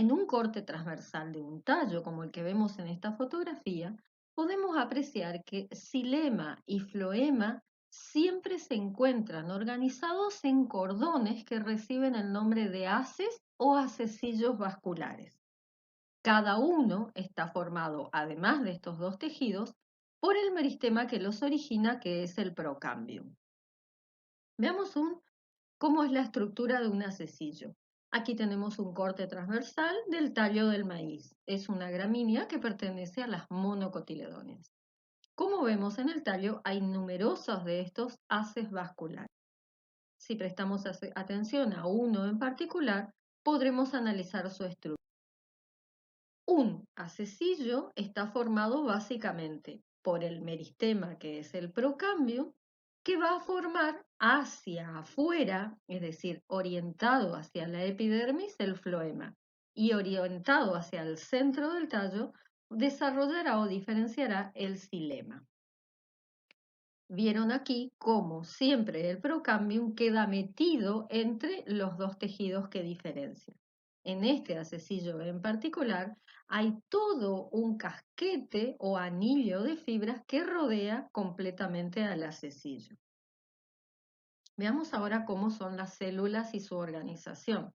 En un corte transversal de un tallo, como el que vemos en esta fotografía, podemos apreciar que xilema y floema siempre se encuentran organizados en cordones que reciben el nombre de haces o hacecillos vasculares. Cada uno está formado, además de estos dos tejidos, por el meristema que los origina, que es el procambium. Veamos cómo es la estructura de un hacecillo. Aquí tenemos un corte transversal del tallo del maíz. Es una gramínea que pertenece a las monocotiledóneas. Como vemos en el tallo, hay numerosos de estos haces vasculares. Si prestamos atención a uno en particular, podremos analizar su estructura. Un hacecillo está formado básicamente por el meristema, que es el procambium, que va a formar hacia afuera, es decir, orientado hacia la epidermis, el floema, y orientado hacia el centro del tallo, desarrollará o diferenciará el xilema. Vieron aquí cómo siempre el procambium queda metido entre los dos tejidos que diferencian. En este hacecillo en particular hay todo un casquete o anillo de fibras que rodea completamente al hacecillo. Veamos ahora cómo son las células y su organización.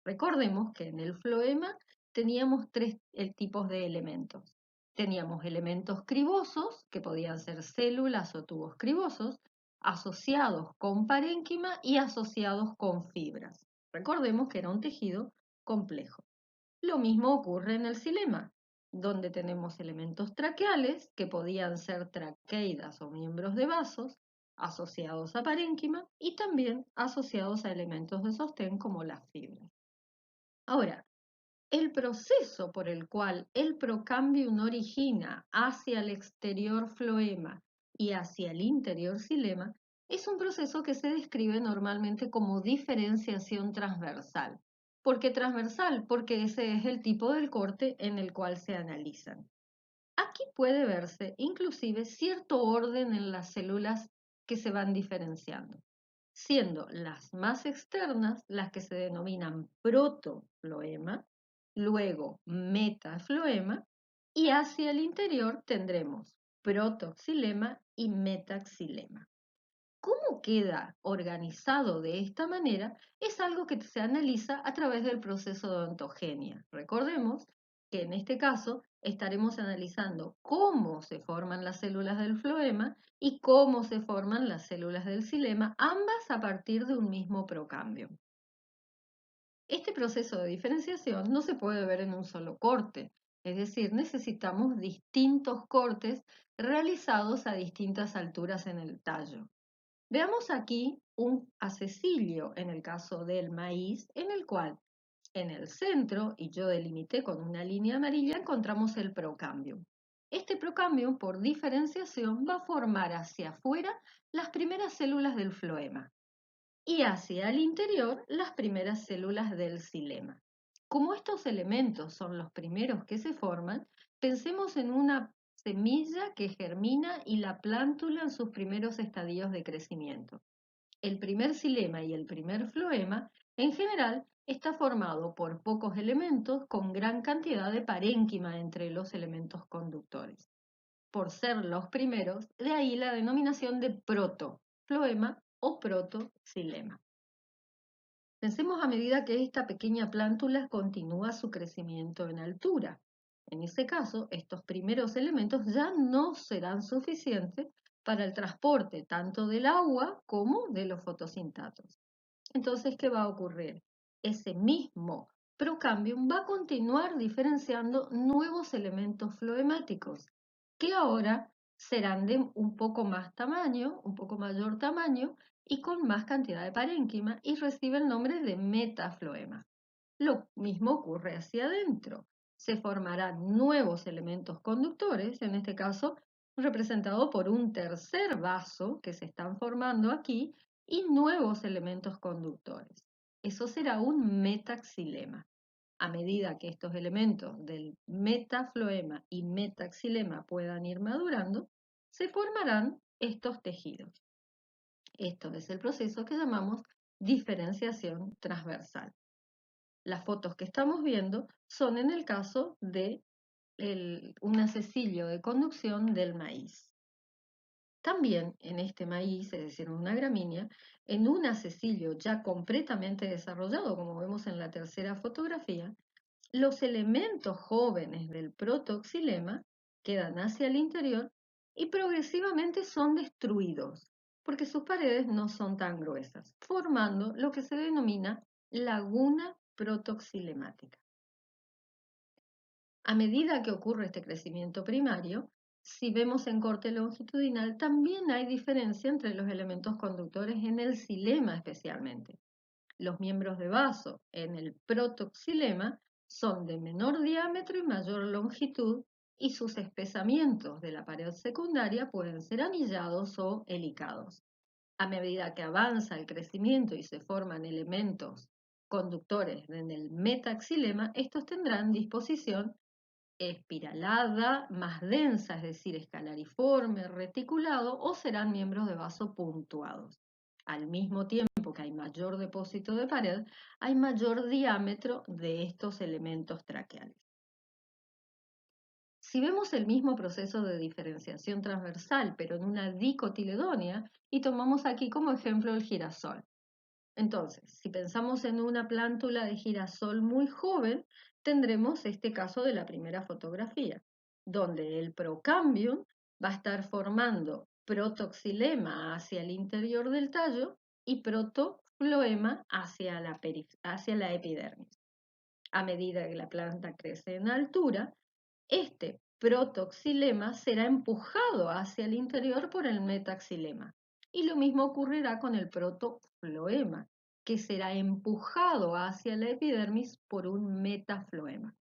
Recordemos que en el floema teníamos tres tipos de elementos. Teníamos elementos cribosos, que podían ser células o tubos cribosos, asociados con parénquima y asociados con fibras. Recordemos que era un tejido complejo. Lo mismo ocurre en el xilema, donde tenemos elementos traqueales, que podían ser traqueidas o miembros de vasos, asociados a parénquima y también asociados a elementos de sostén como las fibras. Ahora, el proceso por el cual el procambium origina hacia el exterior floema y hacia el interior xilema es un proceso que se describe normalmente como diferenciación transversal. ¿Por qué transversal? Porque ese es el tipo del corte en el cual se analizan. Aquí puede verse inclusive cierto orden en las células que se van diferenciando, siendo las más externas las que se denominan protofloema, luego metafloema, y hacia el interior tendremos protoxilema y metaxilema. ¿Cómo queda organizado de esta manera? Es algo que se analiza a través del proceso de ontogenia. Recordemos que en este caso estaremos analizando cómo se forman las células del floema y cómo se forman las células del xilema, ambas a partir de un mismo procambio. Este proceso de diferenciación no se puede ver en un solo corte, es decir, necesitamos distintos cortes realizados a distintas alturas en el tallo. Veamos aquí un hacecillo en el caso del maíz, en el cual en el centro, y yo delimité con una línea amarilla, encontramos el procambium. Este procambium, por diferenciación, va a formar hacia afuera las primeras células del floema y hacia el interior las primeras células del xilema. Como estos elementos son los primeros que se forman, pensemos en una semilla que germina y la plántula en sus primeros estadios de crecimiento. El primer xilema y el primer floema, en general, está formado por pocos elementos con gran cantidad de parénquima entre los elementos conductores. Por ser los primeros, de ahí la denominación de protofloema o protoxilema. Pensemos a medida que esta pequeña plántula continúa su crecimiento en altura. En ese caso, estos primeros elementos ya no serán suficientes para el transporte tanto del agua como de los fotosintatos. Entonces, ¿qué va a ocurrir? Ese mismo procambium va a continuar diferenciando nuevos elementos floemáticos, que ahora serán de un poco más tamaño, un poco mayor tamaño, y con más cantidad de parénquima y recibe el nombre de metafloema. Lo mismo ocurre hacia adentro. Se formarán nuevos elementos conductores, en este caso representado por un tercer vaso que se están formando aquí, y nuevos elementos conductores. Eso será un metaxilema. A medida que estos elementos del metafloema y metaxilema puedan ir madurando, se formarán estos tejidos. Esto es el proceso que llamamos diferenciación transversal. Las fotos que estamos viendo son en el caso de un acecillo de conducción del maíz. También en este maíz, es decir, en una gramínea, en un acecillo ya completamente desarrollado, como vemos en la tercera fotografía, los elementos jóvenes del protoxilema quedan hacia el interior y progresivamente son destruidos, porque sus paredes no son tan gruesas, formando lo que se denomina laguna protoxilemática. A medida que ocurre este crecimiento primario, si vemos en corte longitudinal, también hay diferencia entre los elementos conductores en el xilema especialmente. Los miembros de vaso en el protoxilema son de menor diámetro y mayor longitud y sus espesamientos de la pared secundaria pueden ser anillados o helicados. A medida que avanza el crecimiento y se forman elementos conductores en el metaxilema, estos tendrán disposición espiralada, más densa, es decir, escalariforme, reticulado, o serán miembros de vaso puntuados. Al mismo tiempo que hay mayor depósito de pared, hay mayor diámetro de estos elementos traqueales. Si vemos el mismo proceso de diferenciación transversal, pero en una dicotiledonia, y tomamos aquí como ejemplo el girasol, entonces, si pensamos en una plántula de girasol muy joven, tendremos este caso de la primera fotografía, donde el procambium va a estar formando protoxilema hacia el interior del tallo y protofloema hacia la epidermis. A medida que la planta crece en altura, este protoxilema será empujado hacia el interior por el metaxilema. Y lo mismo ocurrirá con el protofloema, que será empujado hacia la epidermis por un metafloema.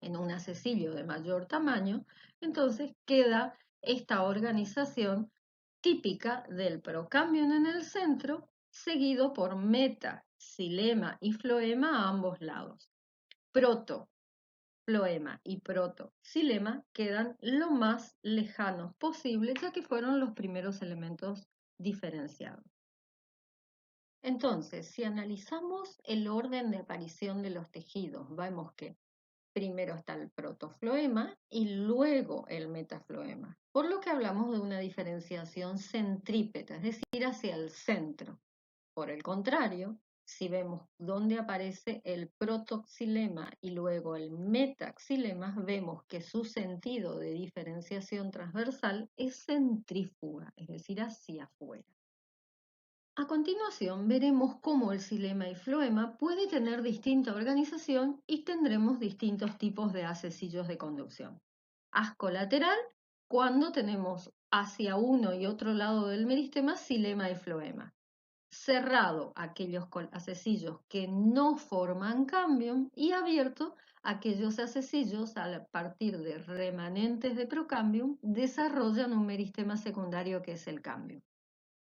En un acecillo de mayor tamaño, entonces queda esta organización típica del procambium en el centro, seguido por metaxilema y floema a ambos lados. Floema y protoxilema quedan lo más lejanos posible, ya que fueron los primeros elementos diferenciados. Entonces, si analizamos el orden de aparición de los tejidos, vemos que primero está el protofloema y luego el metafloema, por lo que hablamos de una diferenciación centrípeta, es decir, hacia el centro. Por el contrario, si vemos dónde aparece el protoxilema y luego el metaxilema, vemos que su sentido de diferenciación transversal es centrífuga, es decir, hacia afuera. A continuación, veremos cómo el xilema y floema puede tener distinta organización y tendremos distintos tipos de acecillos de conducción. Haz colateral cuando tenemos hacia uno y otro lado del meristema xilema y floema. Cerrado aquellos acecillos que no forman cambium y abierto aquellos acecillos a partir de remanentes de procambium desarrollan un meristema secundario que es el cambium.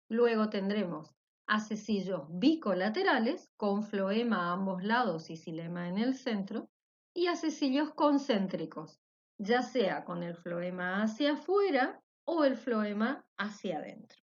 Luego tendremos acecillos bicolaterales con floema a ambos lados y xilema en el centro y acecillos concéntricos, ya sea con el floema hacia afuera o el floema hacia adentro.